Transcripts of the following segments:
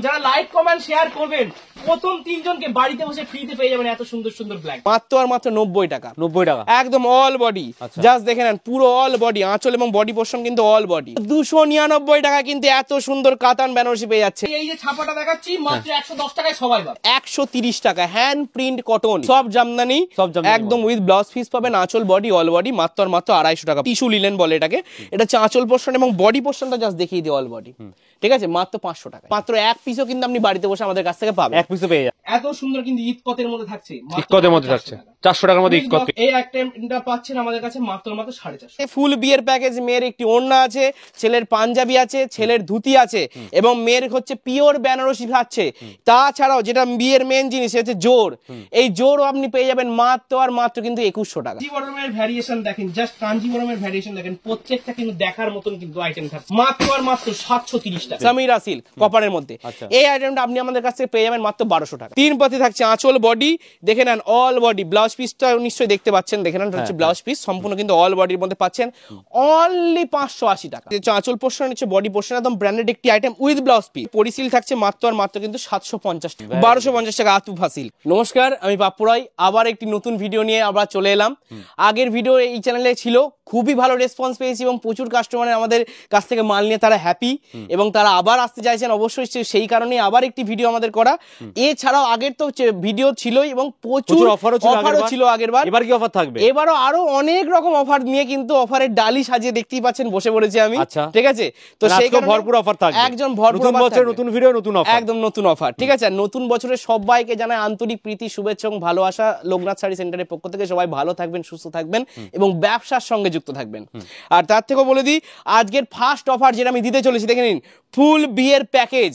যারা like comment share করবেন প্রথম 3 জনকে বাড়িতে বসে ফ্রিতে পেয়ে যাবেন এত সুন্দর সুন্দর ব্ল্যাক মাত্র আর মাত্র 90 টাকা। 90 টাকা একদম অল বডি, জাস্ট দেখে নেন পুরো অল বডি, আঁচল এবং বডি পোরশন কিন্তু অল বডি। 299 টাকা কিন্তু এত সুন্দর কাতান বেনারসি পেয়ে যাচ্ছে। এই যে ছাপাটা দেখাচ্ছি মাত্র 110 টাকায় সবাই পাবে। 130 টাকা হ্যান্ড প্রিন্ট কটন, সব জামদানি একদম উইথ ব্লাউজ পিস পাবেন, আঁচল বডি অল বডি মাত্র আর মাত্র 250 টাকা। টিস্যু লিলেন বলে এটাকে। এটা হচ্ছে আঁচল পোরশন এবং বডি পোরশনটা জাস্ট দেখিয়ে দিই অল বডি, ঠিক আছে, মাত্র 500 টাকা। মাত্র এক পিসও কিন্তু আপনি বাড়িতে বসে আমাদের কাছ থেকে পাবেন, এক পিসও পেয়ে যাবেন। এত সুন্দর কিন্তু ঈদ কতের মধ্যে থাকছে, ঈদ কতের মধ্যে থাকছে 400 টাকার মধ্যে ঈদ কত। এই আইটেমটা পাচ্ছেন আমাদের কাছে মাত্র 450। ফুল বিয়ের প্যাকেজ, মেয়ের একটি ওড়না আছে, ছেলের পাঞ্জাবি আছে, ছেলের ধুতি আছে এবং মেয়ের হচ্ছে পিওর বেনারসি থাকছে। তাছাড়াও যেটা বিয়ের মেন জিনিস হচ্ছে জোর, এই জোরও আপনি পেয়ে যাবেন মাত্র আর মাত্র কিন্তু 2100 টাকা। কাঞ্জিবরমের ভ্যারিয়েশন দেখেন, জাস্ট কাঞ্জিবরমের ভ্যারিয়েশন দেখেন, প্রত্যেকটা কিন্তু দেখার মতন কিন্তু আইটেম থাকছে মাত্র আর মাত্র 730 টাকা। সামিরা সিল্ক কপারের মধ্যে এই আইটেমটা আপনি আমাদের কাছ থেকে পেয়ে যাবেন মাত্র 1200 টাকা। 3 পাতি থাকছে আঁচল বডি, দেখে নেন অল বডি, ব্লাউজ পিসটা নিশ্চয়ই দেখতে পাচ্ছেন, দেখে নেন হচ্ছে ব্লাউজ পিস সম্পূর্ণ কিন্তু অল বডির মধ্যে পাচ্ছেন অনলি 580 টাকা। আঁচল পোরশন হচ্ছে বডি পোরশন একদম ব্র্যান্ডেড একটি আইটেম উইথ ব্লাউজ পিস। পরিসিল থাকছে মাত্র আর মাত্র কিন্তু 750 টাকা, 1250 টাকা আতু ফাসিল। নমস্কার, আমি পাপ্পু রায়, আবার একটি নতুন ভিডিও নিয়ে আবার চলে এলাম। আগের ভিডিও এই চ্যানেলে ছিল, খুবই ভালো রেসপন্স পেয়েছি এবং প্রচুর কাস্টমার আমাদের কাছ থেকে মাল নিয়ে তারা হ্যাপি এবং তারা আবার আসতে চাইছেন। অবশ্যই সেই কারণে আবার একটি ভিডিও আমাদের করা। এছাড়াও আগের তো ভিডিও ছিলই এবং প্রচুর অফারও ছিল আগের বার। এবার কি অফার থাকবে? এবারও আরো অনেক রকম অফার নিয়ে কিন্তু অফারের ডালি সাজিয়ে দেখতেই পাচ্ছেন বসে পড়েছি আমি, ঠিক আছে। তো সেই ভরপুর অফার থাকবে, একজন ভরপুর বছর নতুন ভিডিও নতুন অফার, একদম নতুন অফার, ঠিক আছে। নতুন বছরের সবাইকে জানাই আন্তরিক প্রীতি, শুভেচ্ছা এবং ভালোবাসা। লোকনাথ শাড়ি সেন্টারের পক্ষ থেকে সবাই ভালো থাকবেন, সুস্থ থাকবেন এবং ব্যবসার সঙ্গে যুক্ত থাকবেন। আর তার থেকেও বলে দিই, আজকের ফার্স্ট অফার যেটা আমি দিতে চলেছি, দেখে নিন, ফুল বিয়ের প্যাকেজ।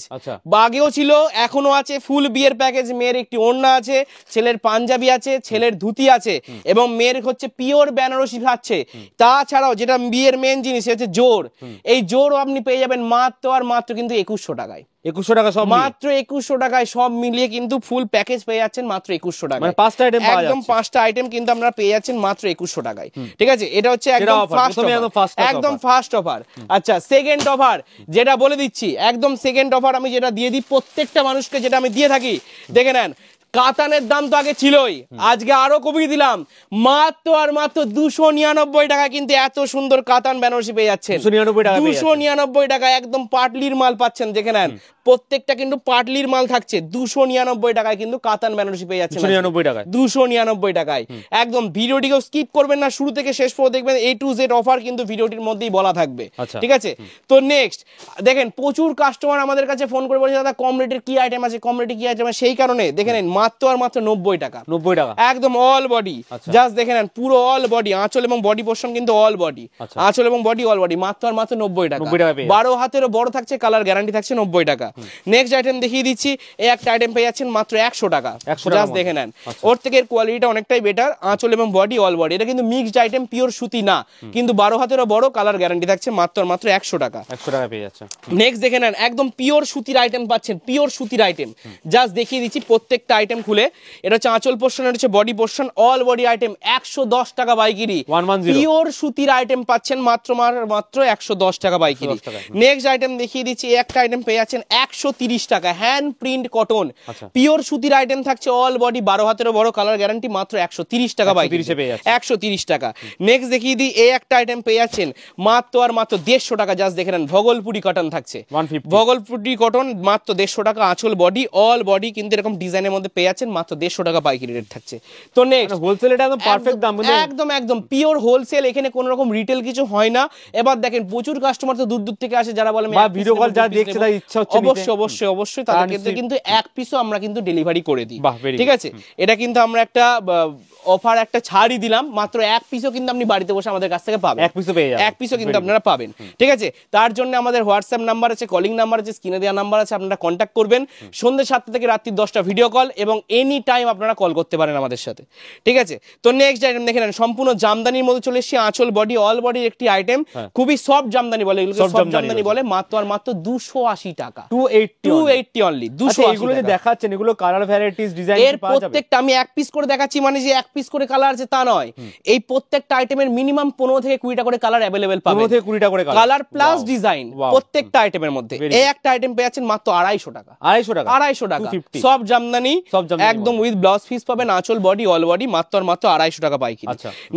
আগেও ছিল, এখনো আছে। ফুল বিয়ের প্যাকেজ, মেয়ের একটি ওড়না আছে, ছেলের পাঞ্জাবি আছে, ছেলের ধুতি আছে এবং মেয়ের হচ্ছে পিওর বেনারসি থাকছে। তাছাড়াও যেটা বিয়ের মেন জিনিস হচ্ছে জোর, এই জোরও আপনি পেয়ে যাবেন মাত্র আর মাত্র কিন্তু 2100 টাকায়। 2100 টাকা সব, মাত্র 2100 টাকায় সব মিলিয়ে কিন্তু ফুল প্যাকেজ পেয়ে যাচ্ছেন মাত্র 2100 টাকা। মানে 5টা আইটেম পাওয়া যাচ্ছে, একদম 5টা আইটেম কিন্তু আপনারা পেয়ে যাচ্ছেন মাত্র 2100 টাকায়, ঠিক আছে। এটা হচ্ছে একদম ফার্স্ট অফার। আচ্ছা, সেকেন্ড অফার যেটা বলে দিচ্ছি, একদম সেকেন্ড অফার আমি যেটা দিয়ে দিই প্রত্যেকটা মানুষকে, যেটা আমি দিয়ে থাকি, দেখে নেন। কাতানের দাম তো আগে ছিলই, আজকে আরো কমিয়ে দিলাম, মাত্র আর মাত্র 299 টাকা কিন্তু এত সুন্দর কাতান বেনারসি পেয়ে যাচ্ছেন। 299 টাকা একদম পাটলির মাল পাচ্ছেন, দেখে নেন প্রত্যেকটা কিন্তু পাটলির মাল থাকছে। 299 টাকায় কিন্তু কাতান বেনারসি পেয়ে যাচ্ছে, 299 টাকায়। একদম ভিডিওটিকেও স্কিপ করবেন না, শুরু থেকে শেষ পর্যন্ত দেখবেন, A to Z অফার কিন্তু ভিডিওটির মধ্যেই বলা থাকবে, ঠিক আছে। তো নেক্সট দেখেন, প্রচুর কাস্টমার আমাদের কাছে ফোন করে বলছে, দাদা কম রেটের কি আইটেম আছে, কম রেটে কি আইটেম আছে। সেই কারণে দেখে নেন মাত্র আর মাত্র 90 টাকা, একদম অল বডি, জাস্ট দেখে নেন পুরো অল বডি, আঁচল এবং বডি পোরশন কিন্তু অল বডি, আঁচল এবং বডি অল বডি মাত্র আর মাত্র 90 টাকা। 12 হাতেরও বড় থাকছে, কালার গ্যারান্টি থাকছে 90 টাকা। নেক্সট আইটেম দেখিয়ে দিচ্ছি, এই একটা আইটেম পেয়ে যাচ্ছেন মাত্র 100 টাকা, জাস্ট দেখে নেন। ওর থেকে এর কোয়ালিটিটা অনেকটাই বেটার, আঁচল এবং বডি অল বডি। এটা কিন্তু মিক্সড আইটেম, পিওর সুতি না, কিন্তু 12 হাতেরও বড়, কালার গ্যারান্টি থাকছে মাত্র আর মাত্র 100 টাকা। 100 টাকা পেয়ে যাচ্ছে। নেক্সট দেখে নেন, একদম পিওর সুতির আইটেম পাচ্ছেন, পিওর সুতির আইটেম, জাস্ট দেখিয়ে দিচ্ছি প্রত্যেকটা আইটেম খুলে। এটা হচ্ছে আঁচল পোরশন, এটা হচ্ছে body portion, all body item, 110 টাকা বাইকিরি। পিওর সুতির আইটেম পাচ্ছেন মাত্র 110 টাকা বাইকিরি। নেক্সট আইটেম দেখিয়ে দিচ্ছি, একটা আইটেম পেয়ে যাচ্ছেন 130 টাকা, হ্যান্ড প্রিন্ট কটন, পিওর সুতির আইটেম থাকছে, অল বডি, 12 হাতেরও বড়, কালার গ্যারান্টি, মাত্র 130 টাকা বাইকিরি, 130 টাকা। নেক্সট দেখিয়ে দিই, এই একটা আইটেম পেয়ে যাচ্ছেন মাত্র আর মাত্র 150 টাকা, জাস্ট দেখে নেন, ভগলপুরি কটন থাকছে, ভগলপুরি কটন মাত্র 150 টাকা, আঁচল বডি অল বডি কিন্তু এরকম ডিজাইনের মধ্যে পেয়ে যাচ্ছেন মাত্র 150 টাকা বাইকিরি রেট থাকছে। তো নেক্সট হোলসেল, এটা একদম পারফেক্ট দাম, একদম পিওর হোলসেল, এখানে কোনো রকম রিটেল কিছু হয় না। এবার দেখেন, প্রচুর কাস্টমার তো দূর দূর থেকে আসে, যারা বলে ভিডিও কল যা দেখছে তার ইচ্ছা হচ্ছে, অবশ্যই তাদেরকে কিন্তু এক পিসও আমরা কিন্তু ডেলিভারি করে দিই, ঠিক আছে। এটা কিন্তু আমরা একটা অফার, একটা ছাড়ই দিলাম, মাত্র এক পিসও কিন্তু আপনি বাড়িতে বসে আমাদের কাছ থেকে পাবেন, এক পিসও কিন্তু আপনারা পাবেন, ঠিক আছে। তার জন্য আমাদের হোয়াটসঅ্যাপ নাম্বার আছে, কলিং নাম্বার আছে, স্ক্রিনে দেওয়া নাম্বার আছে, আপনারা কন্ট্যাক্ট করবেন। সন্ধ্যে 7টা থেকে রাত্রি 10টা ভিডিও কল এবং এনি টাইম আপনারা কল করতে পারেন আমাদের সাথে, ঠিক আছে। তো নেক্সট আইটেম দেখে নেন, সম্পূর্ণ জামদানির মধ্যে চলে এসেছি, আঁচল বডি অল বডির একটি আইটেম, খুবই সফট জামদানি বলে, এগুলো সফট জামদানি বলে, মাত্র আর মাত্র 280 টাকা, 280 অনলি। 280 এগুলো যে দেখাচ্ছেন এগুলো কালার ভ্যারাইটিস ডিজাইন এর প্রত্যেকটা আমি এক পিস করে দেখাচ্ছি মানে যে এক পিস করে কালার আছে তা নয়, এই প্রত্যেকটা আইটেমের মিনিমাম 15 থেকে 20টা করে কালার अवेलेबल পাবেন। 15 থেকে 20টা করে কালার প্লাস ডিজাইন প্রত্যেকটা আইটেমের মধ্যে। এই একটা আইটেম পেয়ে যাচ্ছেন মাত্র 250 টাকা। 250 টাকা সব জামদানি একদম উইথ ব্লাউজ পিস পাবেন, আঁচল বডি অল বডি মাত্র 250 টাকা পাইকারি।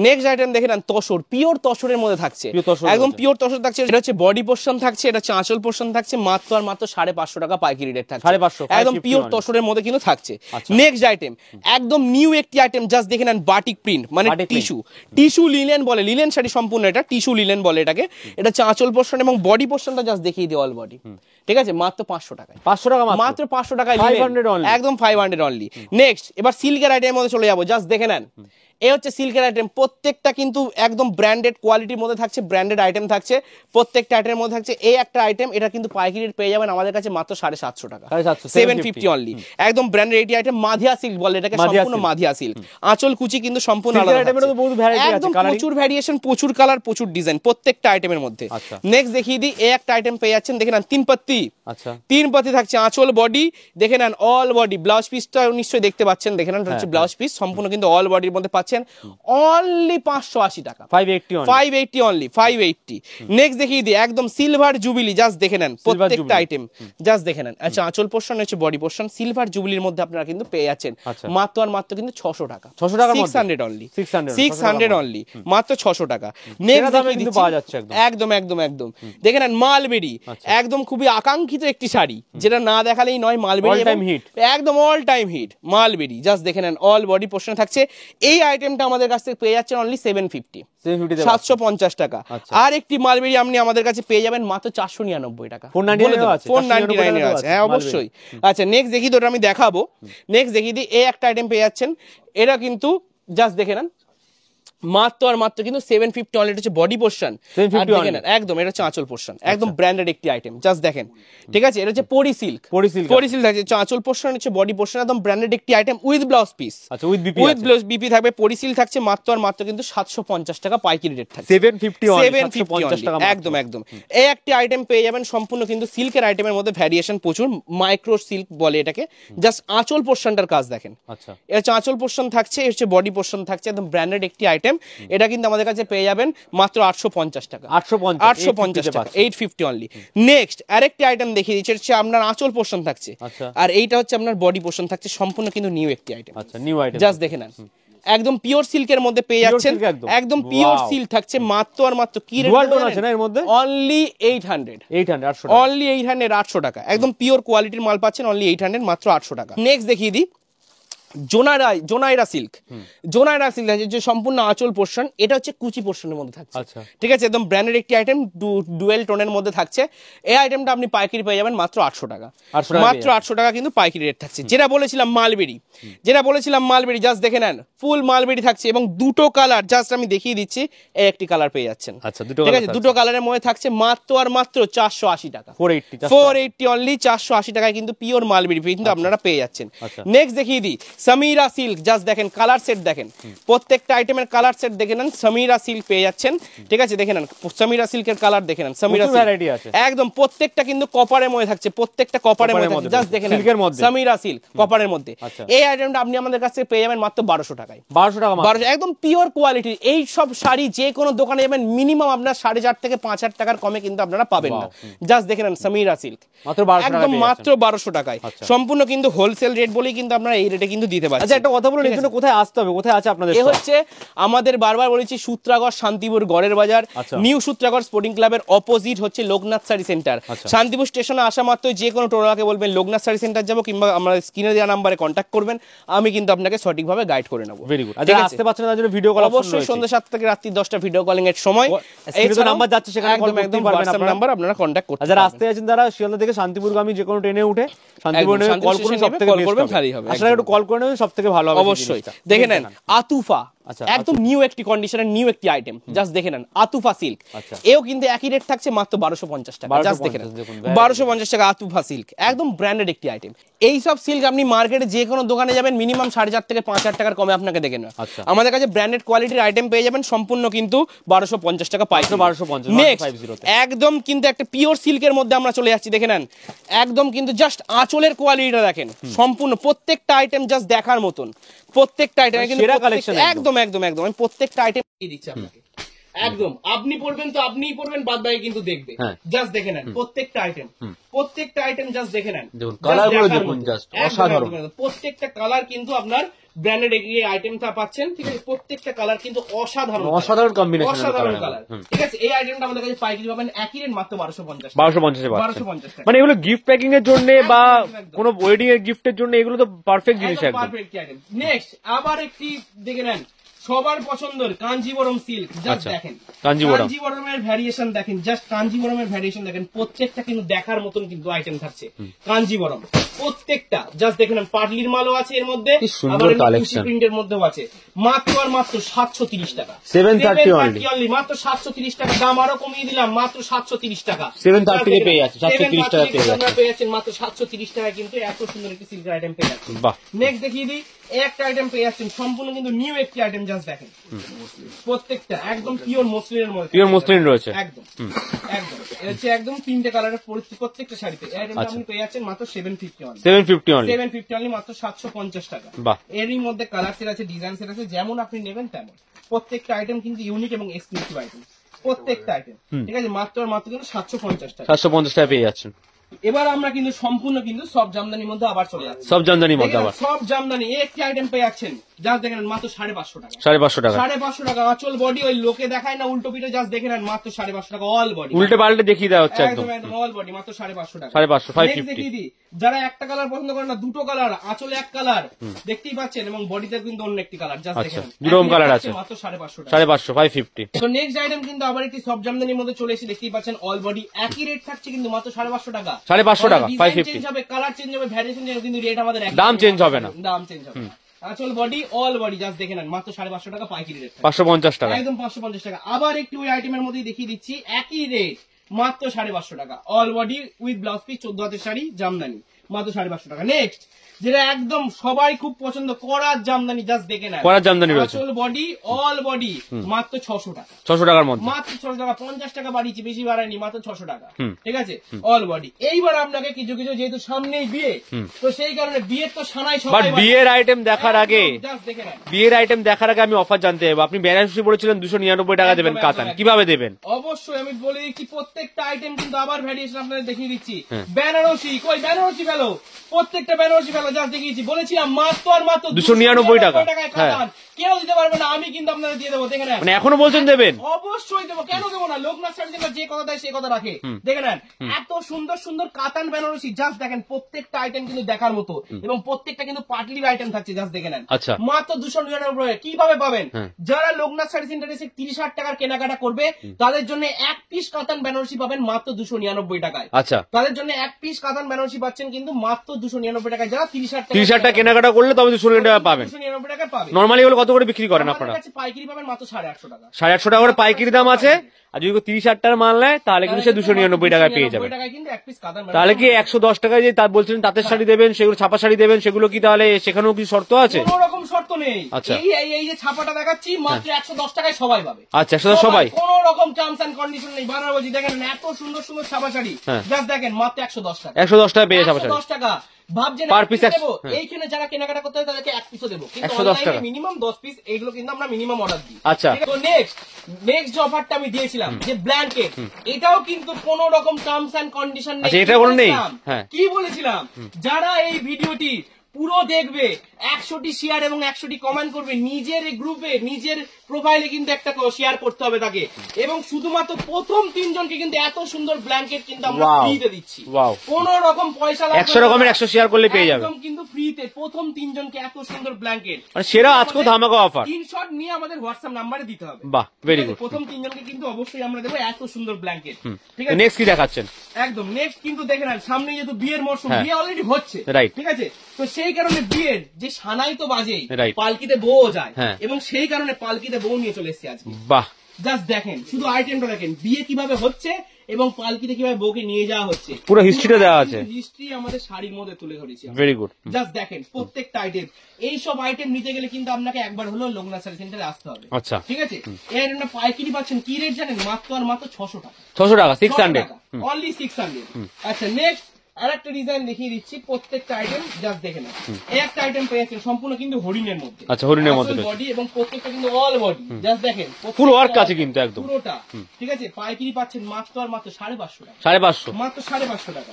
নেক্সট আইটেম দেখে নেন তসর, পিওর তসরের মধ্যে থাকছে, একদম পিওর তসর থাকছে। এটা হচ্ছে বডি পোরশন থাকছে, এটা হচ্ছে আঁচল পোরশন থাকছে, মাত্র 550 টাকা পাইকারি রেট থাকছে। একদম পিওর তসরের মধ্যে কিন্তু থাকছে। নেক্সট আইটেম একদম নিউ একটি আইটেম, জাস্ট দেখে নেন বাটিক প্রিন্ট মানে টিস্যু লিনেন বলে, লিনেন শাড়ি সম্পূর্ণ, এটা টিস্যু লিনেন বলে এটাকে। এটা হচ্ছে আঁচল পোরশন এবং বডি পোরশনটা জাস্ট দেখিয়ে দিই অল বডি, ঠিক আছে, মাত্র 500 টাকায়। 500 টাকা মাত্র 500 টাকায়, একদম 500 অনলি। নেক্সট এবার সিল্কের আইটেমের মধ্যে চলে যাবো, জাস্ট দেখে নেন এ হচ্ছে সিল্কের আইটেম, প্রত্যেকটা কিন্তু একদম ব্র্যান্ডেড কোয়ালিটির মধ্যে থাকছে, ব্র্যান্ডেড আইটেম থাকছে প্রত্যেকটা আইটেমের মধ্যে থাকছে। এই একটা আইটেম, এটা কিন্তু পাইকারি রেট পেয়ে যাবেন আমাদের কাছে মাত্র 750 টাকা, 750 অনলি, একদম ব্র্যান্ডেড এটি আইটেম। মাধিয়া সিল্ক বলে এটাকে, সম্পূর্ণ মাধিয়া সিল্ক, আঁচল কুচি কিন্তু সম্পূর্ণ আলাদা, একদম প্রচুর ভ্যারিয়েশন, প্রচুর কালার, প্রচুর ডিজাইন প্রত্যেকটা আইটেমের মধ্যে। নেক্সট দেখিয়ে দিই, এই একটা আইটেম পেয়ে যাচ্ছেন, দেখে নেন 3 পাত্তি, 3 পাত্তি থাকছে, আঁচল বডি দেখে নেন অল বডি, ব্লাউজ পিসটা নিশ্চয়ই দেখতে পাচ্ছেন, দেখে নেন হচ্ছে ব্লাউজ পিস সম্পূর্ণ কিন্তু অল বডির মধ্যে পাচ্ছেন অনলি 580 টাকা, 580 অনলি, 580। নেক্সট দেখিয়ে দিই একদম সিলভার জুবিলি, জাস্ট দেখে নেন প্রত্যেকটা আইটেম, জাস্ট দেখে নেন। আচ্ছা আঁচল পোরশন হচ্ছে বডি পোরশন, সিলভার জুবিলির মধ্যে আপনারা কিন্তু পেয়ে যাচ্ছেন মাত্র আর মাত্র কিন্তু 600 টাকা, 600 অনলি, 600 অনলি, মাত্র 600 টাকা। নেক্সট দামে কিন্তু পাওয়া যাচ্ছে একদম একদম একদম। দেখে নেন মালবেরি, একদম খুবই আকাঙ্ক্ষিত একটি শাড়ি, যেটা না দেখালেই নয়, মালবেরি একদম all time hit mulberry, just দেখে নেন অল বডি পোরশন থাকছে। এই আইটেমটা আমাদের কাছ থেকে পেয়ে যাচ্ছেন অনলি 750 টাকা। আর একটি মালবেরি আপনি আমাদের কাছে পেয়ে যাবেন মাত্র 499 টাকা, 499 আছে, হ্যাঁ অবশ্যই। আচ্ছা নেক্সট দেখি তো, আমি দেখাবো। নেক্সট দেখি দিই, এই একটা আইটেম পেয়ে যাচ্ছেন, এটা কিন্তু জাস্ট দেখে নেন মাত্র আর মাত্র কিন্তু 750 অনলি, হচ্ছে বডি পোরশন, একদম এটা হচ্ছে আঁচল পোরশন, একদম ব্র্যান্ডেড একটি আইটেম, জাস্ট দেখেন, ঠিক আছে। এটা হচ্ছে পরি সিল্ক, পরি সিল্ক আছে, আঁচল পোরশন হচ্ছে বডি পোরশন, একদম ব্র্যান্ডেড একটি item with blouse piece, with blouse BP থাকবে, পরি সিল্ক থাকছে মাত্র আর মাত্র কিন্তু 750 টাকা পাইকারি রেট থাকছে, 750 টাকা, একদম একদম। এই একটি আইটেম পেয়ে যাবেন সম্পূর্ণ কিন্তু সিল্কের আইটেমের মধ্যে ভ্যারিয়েশন প্রচুর, মাইক্রো সিল্ক বলে এটাকে, জাস্ট আঁচল পোরশনটার কাজ দেখেন, এটা হচ্ছে আঁচল পোরশন থাকছে, এটা হচ্ছে বডি পোরশন থাকছে, একদম ব্র্যান্ডেড একটি আইটেম। এটা কিন্তু আমাদের কাছে পেয়ে যাবেন মাত্র 850 টাকা, 850 টাকা, 850 অনলি। নেক্সট আরেকটি আইটেম দেখিয়ে দিচ্ছি, হচ্ছে আপনার আঁচল পোরশন থাকছে, আর এইটা হচ্ছে আপনার বডি পোরশন থাকছে, সম্পূর্ণ কিন্তু নিউ একটি আইটেম, জাস্ট দেখে নেন একদম পিওর সিল্কের মধ্যে পেয়ে যাচ্ছেন, একদম পিওর সিল্ক থাকছে মাত্র আর মাত্র কি রেট আছে না এর মধ্যে, অনলি 800, অনলি 800, 800 টাকা, একদম পিওর কোয়ালিটির মাল পাচ্ছেন অনলি 800, মাত্র 800 টাকা। নেক্সট দেখিয়ে দিই জোনাইরা সিল্ক, জোনাইরা সিল্ক আছে যে সম্পূর্ণ আঁচল পোরশন, এটা হচ্ছে কুচি পোরশনের মধ্যে থাকছে, ঠিক আছে, একদম ব্র্যান্ডেড একটি আইটেম, ডুয়েল টোনের মধ্যে থাকছে। এই আইটেমটা আপনি পাইকারি পেয়ে যাবেন মাত্র 800 টাকা, মাত্র 800 টাকা কিন্তু পাইকারি রেট থাকছে। যেটা বলেছিলাম মালবেরি, জাস্ট দেখে নেন ফুল মালবেরি থাকছে এবং দুটো কালার, জাস্ট আমি দেখিয়ে দিচ্ছি, এই একটি কালার পেয়ে যাচ্ছেন, ঠিক আছে, দুটো কালারের মধ্যে থাকছে মাত্র আর মাত্র 480 টাকা, 480 অনলি, 480 টাকায় কিন্তু পিওর মালবেরি কিন্তু আপনারা পেয়ে যাচ্ছেন। নেক্সট দেখিয়ে দিই সামিরা সিল্ক, জাস্ট দেখেন কালার সেট দেখেন, প্রত্যেকটা আইটেমের কালার সেট দেখে নেন, সামিরা সিল্ক পেয়ে যাচ্ছেন, ঠিক আছে, দেখে নেন সামিরা সিল্কের কালার দেখে নেন, সামিরা ভ্যারাইটি আছে, একদম প্রত্যেকটা কিন্তু কপারের মধ্যে থাকছে, প্রত্যেকটা কপারের মধ্যে, জাস্ট দেখে নেন সামিরা সিল্ক কপারের মধ্যে। এই আইটেমটা আপনি আমাদের কাছে পেয়ে যাবেন মাত্র 1200 টাকায়, 1200 একদম পিওর কোয়ালিটি। এই সব শাড়ি যে কোনো দোকানে যাবেন মিনিমাম আপনার 4.5 থেকে 5,000 টাকার কমে কিন্তু আপনারা পাবেন না, জাস্ট দেখে নেন সামিরা সিল্ক একদম মাত্র 1200 টাকায়, সম্পূর্ণ কিন্তু হোলসেল রেট বলেই কিন্তু আপনারা এই রেটে কিন্তু দিতে পারছেন। আচ্ছা একটা কথা বলুন, এর জন্য কোথায় আসতে হবে, কোথায় আছে আপনাদের? এই হচ্ছে আমাদের বারবার বলেছি সূত্রাগড় শান্তিপুর গড়ের বাজার, নিউ সূত্রাগড় স্পোর্টিং ক্লাবের অপোজিট হচ্ছে লোকনাথ শাড়ি সেন্টার। শান্তিপুর স্টেশনে আসা মাত্র যে কোনো টোটোওয়ালাকে বলবেন লোকনাথ শাড়ি সেন্টার যাবো, কিংবা আমরা স্ক্রিনে দেওয়া নাম্বারে কন্ট্যাক্ট করবেন, আমি কিন্তু আপনাকে সঠিকভাবে গাইড করে নেবো। Very good. আচ্ছা আসতে পারছেন না, তার জন্য ভিডিও কল অবশ্যই সন্ধ্যা 7 থেকে রাত্রি 10টা ভিডিও কলিং এর সময় এই যে নাম্বার যাচ্ছে সেখানে কল করতে পারবেন, আপনারা নাম্বার আপনারা কন্ট্যাক্ট করতে পারবেন। যারা আসতে আছেন তারা শিয়ালদা থেকে শান্তিপুরগামী যে কোনো ট্রেনে উঠে শান্তিপুর কল করুন, সবথেকে বেস্ট হবে। আসলে একটু কল করে নেবেন, সবথেকে ভালো হবে। অবশ্যই দেখে নেন আতুফা, আচ্ছা, একদম নিউ একটি কন্ডিশনের নিউ একটি আইটেম, জাস্ট দেখে নেন আতুফা সিল্ক। এও কিন্তু একই রেট থাকছে মাত্র 1250 টাকা, জাস্ট দেখে নেন 1250 টাকা আতুফা সিল্ক, একদম ব্র্যান্ডেড একটি আইটেম। এই সব সিল্ক আপনি মার্কেটে যে কোনো দোকানে যাবেন মিনিমাম 4,500 থেকে 5,000 টাকার কমে আপনাকে দেখে নেন। আমাদের কাছে ব্র্যান্ডেড কোয়ালিটির আইটেম পেয়ে যাবেন সম্পূর্ণ কিন্তু 1250 টাকা পাইকারি। 1250 নেক্সট একদম কিন্তু একটা পিওর সিল্কের মধ্যে আমরা চলে যাচ্ছি, দেখে নেন একদম কিন্তু জাস্ট আঁচলের কোয়ালিটিটা দেখেন, সম্পূর্ণ প্রত্যেকটা আইটেম জাস্ট দেখার মতন, প্রত্যেকটা আইটেম কিন্তু একদম একদম একদম আমি প্রত্যেকটা আইটেম দিচ্ছি আপনাকে একদম, আপনি পড়বেন তো আপনিই পড়বেন, বাদ বাকি কিন্তু দেখবে। জাস্ট দেখে নেন প্রত্যেকটা আইটেম জাস্ট দেখে নেন, কালারগুলো দেখুন জাস্ট অসাধারণ, প্রত্যেকটা কালার কিন্তু আপনার ব্র্যান্ডেড এই আইটেমটা পাচ্ছেন, ঠিক আছে? প্রত্যেকটা কালার কিন্তু অসাধারণ কম্বিনেশন, অসাধারণ কালার, ঠিক আছে? এই আইটেমটা আমাদের কাছে পাইকারি পাবেন একই রেট মাত্র 1250 টাকা। মানে এগুলো গিফট প্যাকিং এর জন্য বা কোনো ওয়েডিং এর গিফটের জন্য এগুলো তো পারফেক্ট জিনিস, একদম পারফেক্ট আইটেম। নেক্সট আবার একটি দেখে নেন সবার পছন্দের কাঞ্জিবরম সিল্ক, জাস্ট দেখেন কাঞ্জিবরমের ভ্যারিয়েশন দেখেন, জাস্ট কাঞ্জিবরমের ভ্যারিয়েশন দেখেন, প্রত্যেকটা কিন্তু দেখার মতন কিন্তু আইটেম থাকছে কাঞ্জিবরম প্রত্যেকটা, জাস্ট দেখেন পাটলির মালও আছে এর মধ্যে, সুন্দর কালেকশন প্রিন্টের মধ্যে আছে, মাত্র আর মাত্র 730 টাকা, 730 অনলি, মাত্র 730 টাকা, দাম আরো কমিয়ে দিলাম মাত্র 730 টাকা, 730 তে পেয়ে যাচ্ছে, 730 টাকা পেয়ে যাচ্ছে, আপনারা পেয়ে যাচ্ছেন মাত্র 730 টাকা, কিন্তু এত সুন্দর একটি সিল্কের আইটেম পেয়ে যাচ্ছেন। নেক্সট দেখিয়ে দিই একটা আইটেম পেয়ে যাচ্ছেন সম্পূর্ণ কিন্তু নিউ একটি আইটেম, জাস্ট দেখেন প্রত্যেকটা একদম পিওর মসলিনের মধ্যে, পিওর মসলিন রয়েছে একদম একদম হচ্ছে একদম তিনটে কালারের প্রত্যেকটা শাড়িতে এই আইটেমটা আপনি পেয়ে যাচ্ছেন মাত্র 750 অনলি, 750 অনলি, মাত্র 750 টাকা। এরই মধ্যে কালার সেট আছে, ডিজাইন সেট আছে, যেমন আপনি নেবেন তেমন, প্রত্যেকটা আইটেম কিন্তু ইউনিক এবং এক্সক্লুসিভ আইটেম, প্রত্যেকটা আইটেম, ঠিক আছে? মাত্র আর মাত্র কিন্তু 750 টাকা, 750 টাকা পেয়ে যাচ্ছেন। এবার আমরা কিন্তু সম্পূর্ণ কিন্তু সব জামদানির মধ্যে আবার চলে যাচ্ছি, সব জামদানির মধ্যে আবার সব জামদানি একটি আইটেম পেয়ে যাচ্ছেন, জাস্ট দেখেন মাত্র 550 টাকা, 550 টাকা আঁচল বডি, ওই লোকে দেখায় না উল্টো পিঠে, জাস্ট দেখে নেন মাত্র 550 টাকা অল বডি, উল্টে পাল্টে দেখিয়ে দেওয়া হচ্ছে একদম অল বডি মাত্র 550 টাকা, 550 দেখিয়ে দিই যারা একটা কালার পছন্দ করেন না, দুটো কালার, আঁচলে এক কালার দেখতেই পাচ্ছেন এবং বডিতে কিন্তু অন্য একটি কালার, জাস্ট দেখেন দুরকম কালার আছে, মাত্র 550 টাকা, 550 তো নেক্সট আইটেম কিন্তু আবার একটি সব জামদানির মধ্যে চলে এসে দেখতেই পাচ্ছেন অল বডি, একই রেট থাকছে কিন্তু মাত্র 550 টাকা, 550 টাকা, 550 চেঞ্জ হবে, কালার চেঞ্জ হবে, ভ্যারিয়েশন চেঞ্জ হবে, কিন্তু রেট আমাদের একই, দাম চেঞ্জ হবে না, দাম চেঞ্জ হবে না। আঁচল বডি অল বডি জাস্ট দেখে নেন মাত্র 550 টাকা পাইকারি রেট, 550 টাকা, একদম 550 টাকা। আবার একটি ওই আইটেমের মধ্যেই দেখিয়ে দিচ্ছি একই রেট মাত্র 550 টাকা, all body with blouse piece 14 হাতের শাড়ি জামদানি মাত্র 550 টাকা। নেক্সট যেটা একদম সবাই খুব পছন্দ করার জামদানি, জাস্ট দেখে নেন করার জামদানি রয়েছে, আঁচল বডি অল বডি মাত্র 600 টাকা, 600 টাকার মধ্যে, মাত্র 600 টাকা, 50 টাকা বাড়িয়েছি, বেশি বাড়ায়নি, মাত্র 600 টাকা, ঠিক আছে? All body. এইবার আপনাকে কিছু কিছু যেহেতু সামনেই বিয়ে, তো সেই কারণে বিয়ের তো সানাই সবাই, বাট বিয়ের আইটেম দেখার আগে, জাস্ট দেখে নেন বিয়ের আইটেম দেখার আগে আমি অফার জানতে চাইবো, আপনি বেনারসি বলেছিলেন 299 টাকা দেবেন কাতান, কিভাবে দেবেন? অবশ্যই আমি বলে দিচ্ছি প্রত্যেকটা আইটেম কিন্তু আবার ভ্যারিয়েশন আপনাদের দেখিয়ে দিচ্ছি। বেনারসি কই, বেনারসি ফেলো, প্রত্যেকটা বেনারসি ফেলো, জাস্ট দেখিয়েছি, বলেছিলাম মাত্র আর মাত্র 299 টাকা, কাতান, কেউ দিতে পারবে না, আমি কিন্তু আপনাদের দিয়ে দেবো, দেখে নেন। মানে এখনো বলছেন দেবেন? অবশ্যই দেবো, কেন দেবো না? লোকনাথ শাড়ি যে কথা দেয় সেই কথা রাখে, দেখে নেন এত সুন্দর সুন্দর কাতান বেনারসি, জাস্ট দেখেন প্রত্যেকটা আইটেম কিন্তু দেখার মতো এবং প্রত্যেকটা কিন্তু পাটলির আইটেম থাকছে, জাস্ট দেখে নেন মাত্র 299। কিভাবে পাবেন? যারা লোকনাথ শাড়ি সেন্টারে এসে 30,000 টাকার কেনাকাটা করবে তাদের জন্য এক পিস কাতান বেনারসি পাবেন মাত্র 299 টাকায়, আচ্ছা তাদের জন্য এক পিস কাতান বেনারসি পাচ্ছেন কিন্তু মাত্র 299 টাকা, যারা 30,000 টাকা কেনাকাটা করলে তবে 299 টাকা পাবেন, 299 টাকা পাবেন। নরমালি এগুলো কত করে বিক্রি করেন আপনারা? পাইকারি পাবেন মাত্র 850 টাকা, 850 টাকা করে পাইকারি দাম আছে, আর যদি 30,000 টাকার মাল নেয় তাহলে কিন্তু সে 299 টাকায় পেয়ে যাবে। তাহলে কি 110 টাকায় যে তা বলছিলেন তাঁতের শাড়ি দেবেন, সেগুলো ছাপা শাড়ি দেবেন, সেগুলো কি তাহলে সেখানেও কি শর্ত আছে? কোনো রকম শর্ত নেই, এই যে ছাপাটা দেখাচ্ছি মাত্র 110 টাকায় সবাই পাবে। আচ্ছা 110 সবাই, কোনো রকম টার্মস এন্ড কন্ডিশন নেই। বারবার বলছি দেখেন এত সুন্দর সুন্দর ছাপা শাড়ি, জাস্ট দেখেন মাত্র 110 টাকা, 110 টাকা পেয়ে ছাপা শাড়ি, 110 টাকা ভাবছেন পার পিস দেবো, এইখানে যারা কেনাকাটা করতে হয় তাদেরকে এক পিসও দেবো, কিন্তু 110 টাকা মিনিমাম 10 পিস, এগুলো কিন্তু আমরা মিনিমাম অর্ডার দিই। আচ্ছা তো নেক্সট যে অফারটা আমি দিয়েছিলাম যে ব্ল্যাঙ্কেট, এটাও কিন্তু কোন রকম টার্মস এন্ড কন্ডিশন নেই। এটা কোনো নেই, কি বলেছিলাম? যারা এই ভিডিওটি পুরো দেখবে, 100টি শেয়ার এবং 100টি কমেন্ট করবে, নিজের গ্রুপে নিজের প্রোফাইলে কিন্তু একটা শেয়ার করতে হবে তাকে, এবং শুধুমাত্র প্রথম 3 জনকে কিন্তু এত সুন্দর ব্ল্যাঙ্কেট কিন্তু আমরা ফ্রিতে দিচ্ছি, কোন রকম পয়সা লাগবে না, 100 রকমের 100 শেয়ার করলে পেয়ে যাবে, একদম কিন্তু ফ্রিতে প্রথম 3 জনকে এত সুন্দর ব্ল্যাঙ্কেট, মানে সেরা আজকেও ধামাকা অফার। স্ক্রিনশট নিয়ে আমাদের হোয়াটসঅ্যাপ নাম্বারে দিতে হবে। বাহ, ভেরি গুড। প্রথম 3 জনকে কিন্তু অবশ্যই আমরা দেবো এত সুন্দর ব্ল্যাঙ্কেট। ঠিক আছে, নেক্সট কি দেখাচ্ছেন? একদম নেক্সট কিন্তু দেখে নেন, সামনে যেহেতু বিয়ের মরশুম, হ্যাঁ। বিয়ে অলরেডি হচ্ছে, Right. ঠিক আছে, তো সেই কারণে বিয়ের যে সানাই তো বাজেই, Right. পালকিতে বউ যায়, হ্যাঁ। এবং সেই কারণে পালকিতে বউ নিয়ে চলে এসেছে আজকে। বাহ, জাস্ট দেখেন, শুধু আইটেমটা দেখেন, বিয়ে কিভাবে হচ্ছে এবং পালকিতে কিভাবে বউকে নিয়ে যাওয়া হচ্ছে, পুরো হিস্ট্রিটা দেওয়া আছে। হিস্ট্রি আমাদের শাড়ির মধ্যে তুলে ধরেছি। Very good. জাস্ট দেখেন প্রত্যেকটা আইটেম, এইসব আইটেম নিতে গেলে কিন্তু আপনাকে একবার হলেও লোকনাথ শাড়ি সেন্টারে আসতে হবে। আচ্ছা, ঠিক আছে, এই আইটেমটা পাইকারি পাচ্ছেন কি রেট জানেন? মাত্র আর মাত্র 600 টাকা। 600 টাকা, 600। অনলি 600। আচ্ছা, নেক্সট আরেকটা ডিজাইন দেখিয়ে দিচ্ছি, প্রত্যেকটা আইটেম জাস্ট দেখে না, এই একটা আইটেম পেয়েছেন সম্পূর্ণ কিন্তু হরিণের মধ্যে। আচ্ছা, হরিণের মধ্যে বডি এবং প্রত্যেকটা কিন্তু অল বডি, জাস্ট দেখেন ফুল ওয়ার্ক আছে কিন্তু একদম পুরোটা। ঠিক আছে, পাইকারি পাচ্ছেন মাত্র আর মাত্র 550 টাকা। 550, মাত্র 550 টাকা।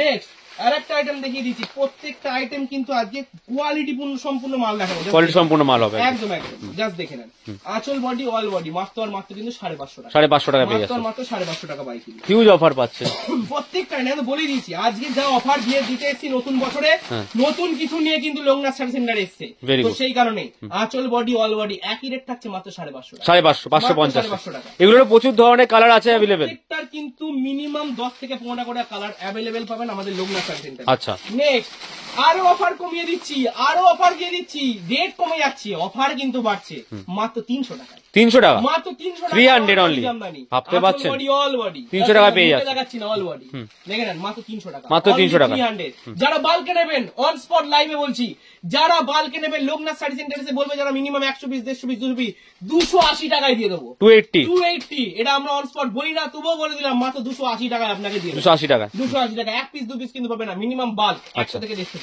নেক্সট আরেকটা আইটেম দেখিয়ে দিচ্ছি, প্রত্যেকটা আইটেম কিন্তু আজকে কোয়ালিটি সম্পূর্ণ মাল দেখাবো, কোয়ালিটি সম্পূর্ণ মাল হবে একদম একদম। জাস্ট দেখে নেন, আঁচল বডি অল বডি মাত্র আর মাত্র কিন্তু 550 টাকা। 550 টাকা পেয়ে মাত্র যাচ্ছে। আর মাত্র 550 টাকা পাইকারি। হিউজ অফার পাচ্ছে প্রত্যেকটা আমি বলে দিয়েছি, আজকে যা অফার দিয়ে দিতে এসেছি নতুন বছরে, হ্যাঁ। নতুন কিছু নিয়ে কিন্তু লোকনাথ শাড়ি সেন্টার এসছে, Very তো good. সেই কারণে আঁচল বডি অল বডি একই রেট থাকছে মাত্র 550 টাকা। 550, মাত্র 550 550 টাকা। এগুলোর প্রচুর ধরনের কালার আছে অ্যাভেলেবেল। প্রত্যেকটার কিন্তু মিনিমাম 10 থেকে 15টা করে কালার অ্যাভেলেবেল পাবেন আমাদের লোকনাথ শাড়ি সেন্টারে। আচ্ছা, নেক্সট আরো অফার কমিয়ে দিচ্ছি, আরো অফার দিয়ে দিচ্ছি, রেট কমে যাচ্ছে, অফার কিন্তু বাড়ছে মাত্র 300 টাকা। 300 টাকা, মাত্র 300 টাকা, 300 only। ভাবতে পারছেন? বডি অল বডি 300 টাকা পেয়ে যাচ্ছে। দেখাচ্ছি না, অল বডি দেখে নেন, মাত্র 300 টাকা। মাত্র 300 টাকা। 300। যারা বাল্কে নেবেন, অন স্পট লাইভে বলছি, যারা বাল্কে নেবেন লোকনাথ শাড়ি সেন্টারে এসে বলবে যারা মিনিমাম 100 পিস 150 পিস 200 পিস 280 টাকায় দিয়ে দেবো। 280, 280, এটা আমরা অন স্পট বলি না, তবুও বলে দিলাম মাত্র 280 টাকায় আপনাকে দিয়ে দেবো। 280 টাকা। 280 টাকা, এক পিস 2 পিস কিন্তু পাবে না, মিনিমাম বাল্ক 100 থেকে 150 পিস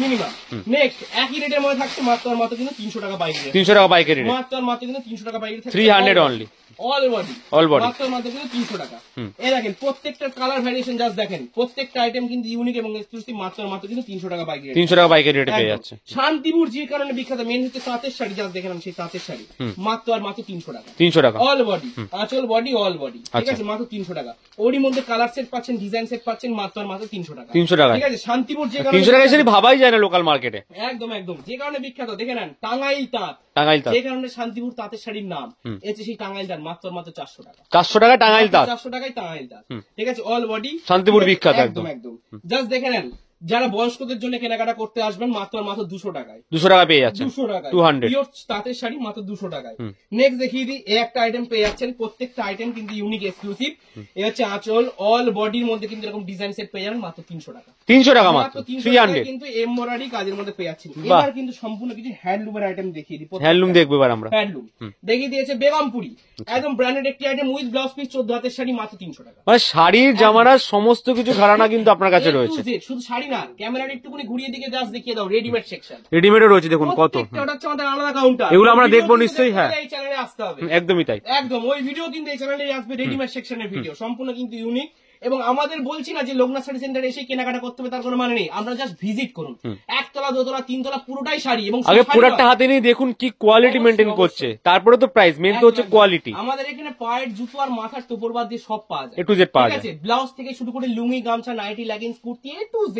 মিনিমাম। নেক্সট একই রেটের মধ্যে থাকছে মাত্র আর মাত্র কিন্তু 300 টাকা বাইক রেট। 300 টাকা পাইকারি রেট, মাত্র আর মাত্র কিন্তু 300 টাকা bike rate, 300 only। All body All body। মাত্র মাত্র কিন্তু 300 টাকা। এই দেখেন প্রত্যেকটা কালার ভ্যারিয়েশন জাস্ট দেখেন, প্রত্যেকটা আইটেম কিন্তু ইউনিক এবং এক্সক্লুসিভ, মাত্র আর মাত্র কিন্তু 300 টাকা বাইক রেট। 300 টাকা পাইকারি রেটে পেয়ে যাচ্ছে। শান্তিপুর যে কারণে বিখ্যাত, মেন হচ্ছে তাঁতের শাড়ি, জাস্ট দেখেন সেই তাঁতের শাড়ি মাত্র আর মাত্র 300 টাকা। 300 টাকা, অল বডি, আঁচল বডি অল বডি, ঠিক আচ্ছা। আছে, মাত্র 300 টাকা। ওরই মধ্যে কালার সেট পাচ্ছেন, ডিজাইন সেট পাচ্ছেন মাত্র আর মাত্র 300 টাকা। 300 টাকা, ঠিক আছে, শান্তিপুর যে 300 টাকা সেটা ভাবাই যায় না লোকাল মার্কেটে। একদম একদম, যে কারণে বিখ্যাত দেখে নেন, টাঙ্গাইল তাঁত, টাঙ্গাইল তাঁত, যে কারণে শান্তিপুর তাঁতের শাড়ির নাম এসে সেই টাঙ্গাইল তাঁত, মাত্র আর মাত্র 400 টাকা। 400 টাকা টাঙ্গাইল তাঁত, 400 টাকায় টাঙ্গাইল তাঁত, ঠিক আছে, অল বডি শান্তিপুর বিখ্যাত একদম একদম। জাস্ট দেখে নেন, যারা বয়স্কদের জন্য কেনাকাটা করতে আসবেন মাত্র আর মাত্র 200 টাকায়। 200 টাকা পেয়ে যাচ্ছেন। 200 টাকায় 200। পিওর তাঁতের শাড়ি মাত্র 200 টাকায়। নেক্সট দেখিয়ে দিই, এই একটা আইটেম পেয়ে যাচ্ছেন, প্রত্যেকটা আইটেম কিন্তু ইউনিক এক্সক্লুসিভ। এই হচ্ছে আঁচল, অল বডির মধ্যে কিন্তু এরকম ডিজাইন সেট পেয়ে যাবেন মাত্র 300 টাকা। 300 টাকা মাত্র, 300 300। টাকায় কিন্তু এমব্রয়ডারি কাজের মধ্যে পেয়ে যাচ্ছেন। বাহ। এবার কিন্তু সম্পূর্ণ কিছু হ্যান্ডলুমের আইটেম দেখিয়ে দিই। হ্যান্ডলুম দেখবো এবার আমরা। হ্যান্ডলুম দেখিয়ে দিয়েছে বেগমপুরি, একদম ব্র্যান্ডেড একটি আইটেম উইথ ব্লাউজ পিস, 14 হাতের শাড়ি মাত্র 300 টাকা। মানে শাড়ির জামানার সমস্ত কিছু ঘরানা কিন্তু আপনার কাছে A to রয়েছে। Z, শুধু শাড়ি না, ক্যামেরার একটুখানি ঘুরিয়ে দিকে জাস্ট দেখিয়ে দাও, রেডিমেড সেকশন রেডিমেডও রয়েছে, দেখুন কত। প্রত্যেকটা ওটা হচ্ছে আমাদের আলাদা কাউন্টার। এগুলো আমরা ভিডিও দেখবো কিন্তু নিশ্চয়ই, দেখতে হ্যাঁ। হলে এই চ্যানেলে আসতে হবে। একদমই তাই, একদম ওই ভিডিও কিন্তু এই চ্যানেলে আসবে, রেডিমেড সেকশনের ভিডিও, সম্পূর্ণ কিন্তু ইউনিক। এবং আমাদের বলছি না যে লোকনাথ শাড়ি সেন্টারে এসে কেনাকাটা করতে হবে, তার কোনো মানে নেই। আমরা জাস্ট ভিজিট করুন, একতলা দোতলা তিনতলা পুরোটাই শাড়ি, এবং আগে শাড়ি পুরাটা নয়। হাতে নিয়ে দেখুন কি কোয়ালিটি মেনটেন করছে, তারপরে তো প্রাইস, মেন তো হচ্ছে একদম। কোয়ালিটি। আমাদের এখানে পায়ের জুতো আর মাথার তোপর বাদ দিয়ে সব পাওয়া যায়, A to Z পাওয়া ঠিক যায়। আছে? ব্লাউজ থেকে শুরু করে লুঙ্গি, গামছা, nightie, leggings, kurti, A to Z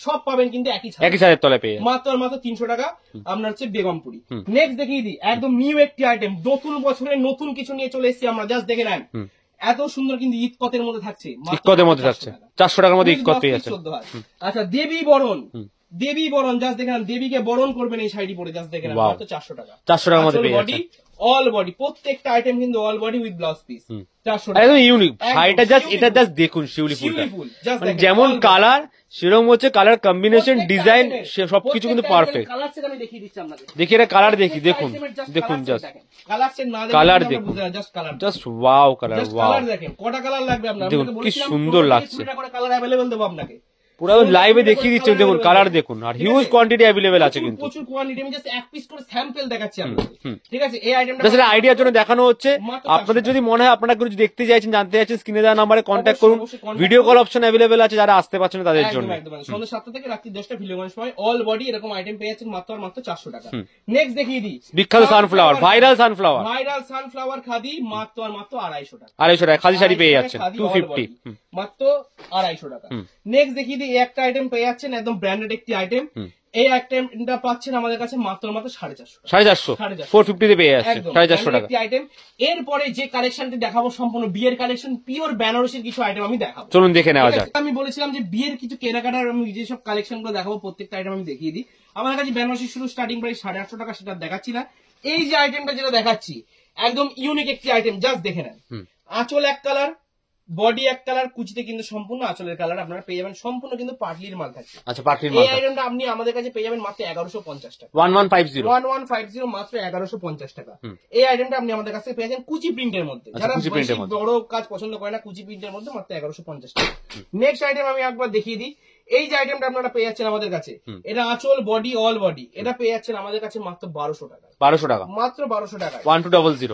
সব পাবেন কিন্তু একই ছাদে। একই ছাদের তলায় পেয়ে যাচ্ছে। মাত্র আর মাত্র 300 টাকা। আপনার হচ্ছে বেগমপুরি। নেক্সট দেখিয়ে দিই, একদম নিউ একটি আইটেম, নতুন বছরে নতুন কিছু নিয়ে চলে এসেছি আমরা, জাস্ট দেখে নেন, এত সুন্দর কিন্তু ইতকতের মধ্যে থাকছে, মাত্র ইক্কতের মধ্যে 400 থাকছে, টাকা। 400 টাকার মধ্যে ইক্কত 10 পেয়ে পিস যাচ্ছে। 14 হাত। আচ্ছা, দেবী বরণ, দেবী বরণ, জাস্ট দেখে নেন, দেবীকে বরণ করবেন এই শাড়ি পরে, জাস্ট দেখে নেন, Wow। মাত্র 400 টাকা। 400 টাকার মধ্যে পেয়ে বডি অল বডি, প্রত্যেকটা আইটেম কিন্তু all body with blouse piece, 400 টাকা। একদম ইউনিক একদম, শাড়িটা, জাস্ট শিউলি এটা ফুল। জাস্ট দেখুন, শিউলি ফুলটা শিউলি ফুল, just মানে দেখেন, যেমন all body। কালার সেরকম হচ্ছে কালার কম্বিনেশন, প্রত্যেকটা ডিজাইন, item-এর, সবকিছু কিন্তু প্রত্যেকটা পারফেক্ট। item-এর কালার সেট আমি দেখিয়ে দিচ্ছি আপনাদের। দেখি এটা কালার দেখি, দেখুন প্রত্যেকটা item-এর just দেখুন, কালার সেট জাস্ট দেখেন। কালার সেট না দেখলে কালার কিন্তু আমরা দেখুন। বুঝতে পারি, just colour, just wow colour, just wow. Colour দেখেন, কটা কালার লাগবে আপনার, দেখুন, আমি তো কি বলেছিলাম, সুন্দর 15 লাগছে। থেকে 20 করে কালার अवेलेबल দেবো আপনাকে। পুরো লাইভে দেখিয়ে দিচ্ছে, দেখুন কালার দেখুন, আর হিউজ কোয়ান্টিটি অ্যাভেলেবেল আছে কিন্তু। প্রচুর কোয়ান্টিটি, আমি জাস্ট এক পিস করে স্যাম্পল দেখাচ্ছি আপনাদের, ঠিক আছে? এই আইটেমটা জাস্ট আইডিয়ার জন্য দেখানো হচ্ছে। মাত্র আপনাদের 400 যদি মনে হয় আপনারা কিছু দেখতে চাইছেন, জানতে চাইছেন, স্ক্রিনে দেওয়া নাম্বারে কন্ট্যাক্ট করুন। অবশ্যই contact ভিডিও কল করুন। অপশন অ্যাভেলেবেল আছে যারা আসতে পারছেন না তাদের একদম জন্য। একদম সন্ধ্যা 7টা থেকে রাত্রি 10টা ভিডিওর সময় অল বডি এরকম আইটেম পেয়ে যাচ্ছেন মাত্র আর মাত্র 400 টাকা। নেক্সট দেখিয়ে দিই, বিখ্যাত sunflower, viral sunflower, viral sunflower khadi, মাত্র আর মাত্র 250 টাকা। 250 টাকা খাদি শাড়ি পেয়ে 250 যাচ্ছেন, খাদি all 250। body, মাত্র 250 টাকা। নেক্সট দেখিয়ে দিই, এই একটা আইটেম পেয়ে যাচ্ছেন একদম ব্র্যান্ডেড একটি আইটেম। এই আইটেমটা পাচ্ছেন আমাদের কাছে মাত্র 450 450 450 পেয়ে যাচ্ছে 450 টাকা আইটেম। এরপরে যে কালেকশনটি দেখাবো সম্পূর্ণ বিয়ের কালেকশন, পিওর বেনারসির কিছু আইটেম আমি দেখাবো। চলুন দেখে নেওয়া যাক। আমি বলেছিলাম যে বিয়ের কিছু কেনাকাটার আমি যেসব কালেকশন গুলো দেখাবো প্রত্যেকটা আইটেম আমি দেখিয়ে দিই। আমাদের কাছে বেনারসি শুরু স্টার্টিং প্রাইস 850 টাকা, সেটা দেখাচ্ছি না। এই যে আইটেমটা যেটা দেখাচ্ছি একদম ইউনিক একটি আইটেম, জাস্ট দেখে নেন। আঁচল এক কালার, বডি এক কালার, কুচিতে কিন্তু সম্পূর্ণ আঁচলের কালার আপনারা পেয়ে যাবেন, সম্পূর্ণ কিন্তু পাটলির মাল থাকছে। আচ্ছা, পাটলির মাল। এই আইটেমটা আপনি আমাদের কাছে পেয়ে যাবেন মাত্র 1150 টাকা। 1150 মাত্র 1150 টাকা। এই আইটেমটা আপনি আমাদের কাছে পেয়ে যাবেন কুচি প্রিন্টের মধ্যে। যারা বড় কাজ পছন্দ করে না, কুচি প্রিন্টের মধ্যে মাত্র 1150 টাকা। নেক্সট আইটেম আমি একবার দেখিয়ে দিই। এই যে আইটেমটা আপনারা পেয়ে যাচ্ছেন আমাদের কাছে, এটা আঁচল, বডি, অল বডি, এটা পেয়ে যাচ্ছেন আমাদের কাছে মাত্র 1200 টাকা। 1200 টাকা, মাত্র 1200 টাকা। 1200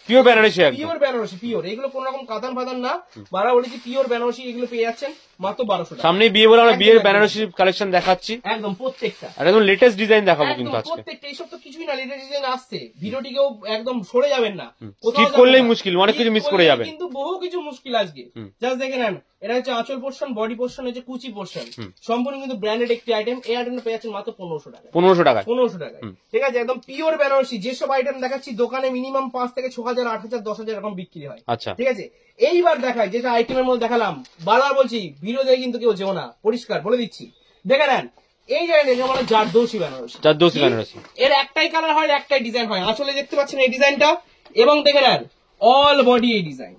pure Banarasi, pure Banarasi, pure. এগুলো কোন রকম কাতান ফাতান না, বারা বলেছি পিওর বেনারসি। এগুলো পেয়ে যাচ্ছেন মাত্র 1200 টাকা। সামনে বিয়ে বলে আমরা বিয়ের বেনারসি কালেকশন দেখাচ্ছি একদম প্রত্যেকটা, আর একদম লেটেস্ট ডিজাইন দেখাবো কিন্তু আজকে। প্রত্যেকটা এইসব তো কিছুই না, লেটেস্ট ডিজাইন আসছে। ভিডিওটিকেও একদম সরে যাবেন না, স্কিপ করলেই মুশকিল, অনেক কিছু মিস করে যাবেন, কিন্তু বহু কিছু মুশকিল আজকে। জাস্ট দেখে নেন, এটা হচ্ছে আঁচল পোর্শন, বডি পোর্শন হচ্ছে কুচি পোর্শন, সম্পূর্ণ কিন্তু ব্র্যান্ডেড একটি আইটেম। এই আইটেমটা পেয়ে যাচ্ছেন মাত্র 1500 টাকা। 1500 টাকা, 1500 টাকা। ঠিক আছে, একদম পিওর বেনারসি। যেসব আইটেম দেখাচ্ছি দোকানে মিনিমাম 5 থেকে 6000, 8000, 10000 এরকম বিক্রি হয়। আচ্ছা, ঠিক আছে। এইবার দেখাই যেটা আইটেমের মধ্যে দেখালাম, বারবার বলছি ভিডিও দেখে কিন্তু কেউ যেও না, পরিষ্কার বলে দিচ্ছি। দেখে নেন, এই যে বলে জারদৌসি বেনারসি। জারদৌসি বেনারসি, এর একটাই কালার হয়, একটাই ডিজাইন হয়। আসলে দেখতে পাচ্ছেন এই ডিজাইনটা, এবং দেখে নেন অল বডি এই ডিজাইন।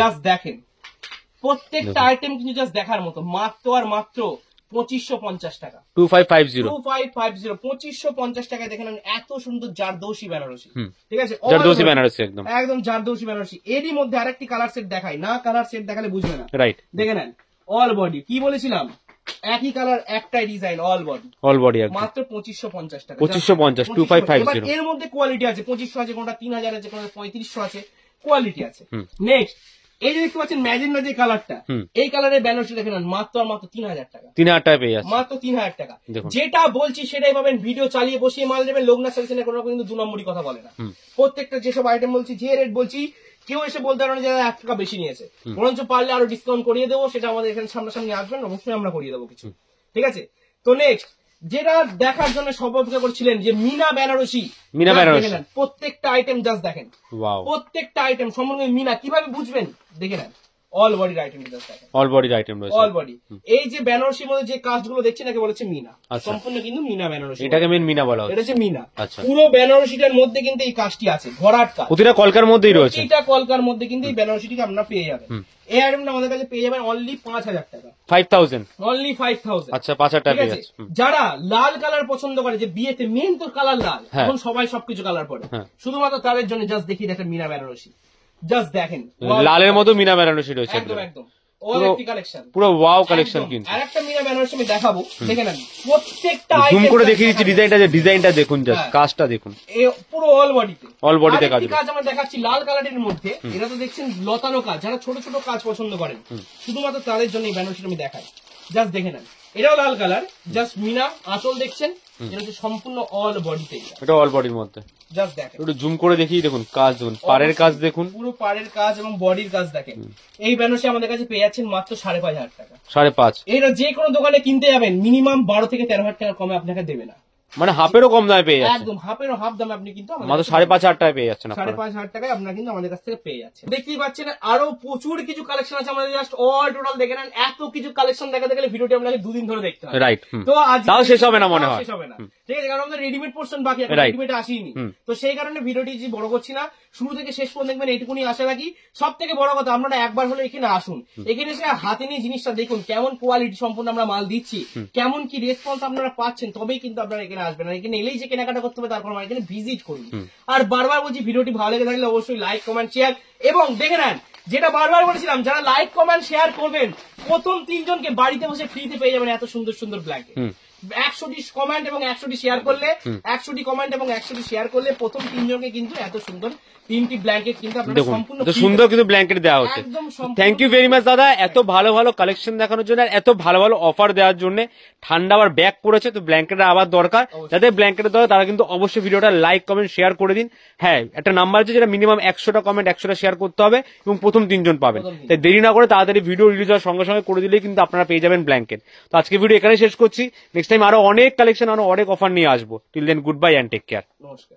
জাস্ট দেখেন, প্রত্যেকটা আইটেম কিন্তু জাস্ট দেখার মতো। মাত্র আর মাত্র 2550 টাকা। 2550 2550 টাকায় দেখে নেন এত সুন্দর জারদৌসি বেনারসি। ঠিক আছে, জারদৌসি বেনারসি, একদম একদম জারদৌসি বেনারসি। এরই মধ্যে আরেকটি কালার সেট দেখাই না, কালার সেট দেখালে বুঝবে না। রাইট, দেখে নেন অল বডি। কি বলেছিলাম, একই কালার, একটাই design, all body. All body মাত্র 2550 টাকা। 2550, 2550। এর মধ্যে কোয়ালিটি আছে, 2500 আছে, কোনটা 3000 আছে, কোনটা 3500 আছে, কোয়ালিটি আছে। নেক্সট, এই যে দেখতে পাচ্ছেন ম্যাজেন্ডা যে কালারটা, এই কালারের বেনারসি দেখে নেন মাত্র আর মাত্র 3000 টাকা। 3000 টাকা পেয়ে যাচ্ছে, মাত্র 3000 টাকা। যেটা বলছি সেটাই পাবেন। ভিডিও চালিয়ে বসিয়ে মাল দেবেন। লোকনাথ সাজেশনে কোনো রকম কিন্তু 2 নম্বরই কথা বলে না। প্রত্যেকটা যেসব আইটেম বলছি, যে রেট বলছি, কেউ এসে বলতে পারে না যে 1 টাকা বেশি নিয়েছে। বরঞ্চ পারলে আরো ডিসকাউন্ট করিয়ে দেবো, সেটা আমাদের এখানে সামনাসামনি আসবেন, অবশ্যই আমরা করিয়ে দেবো কিছু। ঠিক আছে, তো নেক্সট যেটা দেখার জন্য সব অপেক্ষা করছিলেন যে মিনা বেনারসি, মিনা বেনারসি, প্রত্যেকটা আইটেম জাস্ট দেখেন। প্রত্যেকটা আইটেম সম্পূর্ণ মিনা। কিভাবে বুঝবেন দেখে নেন, অল বডির আইটেম, অল বডির আইটেম রয়েছে, অল বডি। এই যে বেনারসির মধ্যে যে কাজগুলো দেখছেন একে বলেছে মিনা, সম্পূর্ণ কিন্তু মিনা বেনারসি। এটাকে মেন মিনা বলা হয়, এটা হচ্ছে মিনা। আচ্ছা, পুরো বেনারসিটার মধ্যে কিন্তু এই কাজটি আছে, ভরাট কাজ। প্রতিটা কলকার মধ্যেই রয়েছে, প্রতিটা কলকার মধ্যে কিন্তু এই বেনারসিটিকে আপনারা পেয়ে যাবেন। এই আইটেমটা আমাদের কাছে পেয়ে যাবেন অনলি 5000 টাকা। 5000, অনলি 5000। আচ্ছা, 5000 টাকা পেয়ে যাচ্ছে। যারা লাল কালার পছন্দ করে, যে বিয়েতে মেন তো কালার লাল, এখন সবাই সবকিছু কালার পরে, শুধুমাত্র তাদের জন্য জাস্ট দেখিয়ে দেখেন মিনা বেনারসি। জাস্ট দেখেন, লালের মতো মিনা বেনারসি রয়েছে, একদম একদম পুরো ওয়াও কালেকশন। কিন্তু আরেকটা মিনা বেনারসি আমি দেখাবো, দেখে নেন প্রত্যেকটা জুম করে দেখিয়ে দিচ্ছি ডিজাইনটা, যে ডিজাইনটা দেখুন, জাস্ট কাজটা দেখুন, পুরো অল বডিতে, অল বডিতে কাজ। কাজ আমরা দেখাচ্ছি লাল কালারের মধ্যে। এটা তো দেখছেন লতানো কাজ, যারা ছোট ছোট কাজ পছন্দ করেন শুধুমাত্র তাদের জন্য এই বেনারসিটা আমি দেখাই। জাস্ট দেখে নেন, এটাও লাল কালার, জাস্ট মিনা। আঁচল দেখছেন, এটা হচ্ছে সম্পূর্ণ অল বডিতে, এটা অল বডির মধ্যে। জাস্ট দেখেন, একটু জুম করে দেখিয়ে দেখুন কাজ, দেখুন পাড়ের কাজ, দেখুন পুরো পাড়ের কাজ এবং বডির কাজ দেখেন। এই বেনারসি আমাদের কাছে পেয়ে যাচ্ছেন মাত্র 5500 টাকা। 5.5। এটা যে কোনো দোকানে কিনতে যাবেন মিনিমাম 12 থেকে 13,000 টাকা কমে আপনাকে দেবে না, মানে হাফেরও কম দামে পেয়ে যাচ্ছে, একদম হাফেরও হাফ দামে আপনি কিন্তু মাত্র 5,500 টাকায় পেয়ে যাচ্ছেন। 5,500 টাকায় আপনারা কিন্তু আমাদের কাছ থেকে পেয়ে যাচ্ছেন। দেখতেই পাচ্ছেন আরো প্রচুর কিছু কালেকশন আছে আমাদের, জাস্ট অল টোটাল দেখে নেন। এত কিছু কালেকশন দেখাতে গেলে ভিডিওটি আপনাকে 2 দিন ধরে দেখতে হবে। রাইট, তো আজ তাও শেষ হবে না মনে হয়, শেষ হবে না। ঠিক আছে, কারণ আমাদের রেডিমেড পোর্শন বাকি আছে, রেডিমেড আসেনি। তো সেই কারণে ভিডিওটি যে বড় করছি না, শুরু থেকে শেষ পর্যন্ত দেখবেন, এইটুকুনি আশা রাখি। সব থেকে বড় কথা, আপনারা একবার হলে এখানে আসুন, এখানে এসে হাতে নিয়ে জিনিসটা দেখুন, কেমন কোয়ালিটি সম্পূর্ণ আমরা মাল দিচ্ছি, কেমন কি রেসপন্স আপনারা পাচ্ছেন, তবেই কিন্তু আপনারা এখানে আসবেন। আর এখানে এলেই যে কেনাকাটা করতে হবে তারপর এখানে ভিজিট করুন। আর বারবার বলছি, ভিডিওটি ভালো লেগে থাকলে অবশ্যই লাইক, কমেন্ট, শেয়ার, এবং দেখে নেন যেটা বারবার বলেছিলাম, যারা লাইক, কমেন্ট, শেয়ার করবেন প্রথম 3 জনকে বাড়িতে বসে ফ্রিতে পেয়ে যাবেন এত সুন্দর সুন্দর ব্ল্যাঙ্কেট। 100টি কমেন্ট এবং 100টি শেয়ার করলে 100টি কমেন্ট এবং 100টি শেয়ার করলে প্রথম 3 জনকে কিন্তু এত সুন্দর 3টি ব্ল্যাঙ্কেট কিন্তু আপনারা দেখুন সম্পূর্ণ এত সুন্দর কিন্তু ব্ল্যাঙ্কেট দেওয়া হচ্ছে। একদম সম্পূর্ণ থ্যাংক ইউ ভেরি মাচ দাদা, এত ভালো ভালো কালেকশন দেখানোর জন্য আর এত ভালো ভালো অফার দেওয়ার জন্য। ঠান্ডা আবার ব্যাক করেছে, তো ব্ল্যাঙ্কেটের আবার দরকার, যাদের ব্ল্যাঙ্কেটের দরকার তারা কিন্তু অবশ্যই ভিডিওটা লাইক কমেন্ট শেয়ার করে দিন। হ্যাঁ, একটা নাম্বার আছে যেটা মিনিমাম 100টা কমেন্ট 100টা শেয়ার করতে হবে এবং প্রথম 3 জন পাবেন। তাই দেরি না করে তাড়াতাড়ি ভিডিও রিলিজ হওয়ার সঙ্গে সঙ্গে করে দিলেই কিন্তু আপনারা পেয়ে যাবেন ব্ল্যাঙ্কেট। তো আজকে ভিডিও এখানে শেষ করছি, নেক্সট টাইম আরো অনেক কালেকশন আরো অনেক অফার নিয়ে আসবো। Till then good bye and take care. নমস্কার।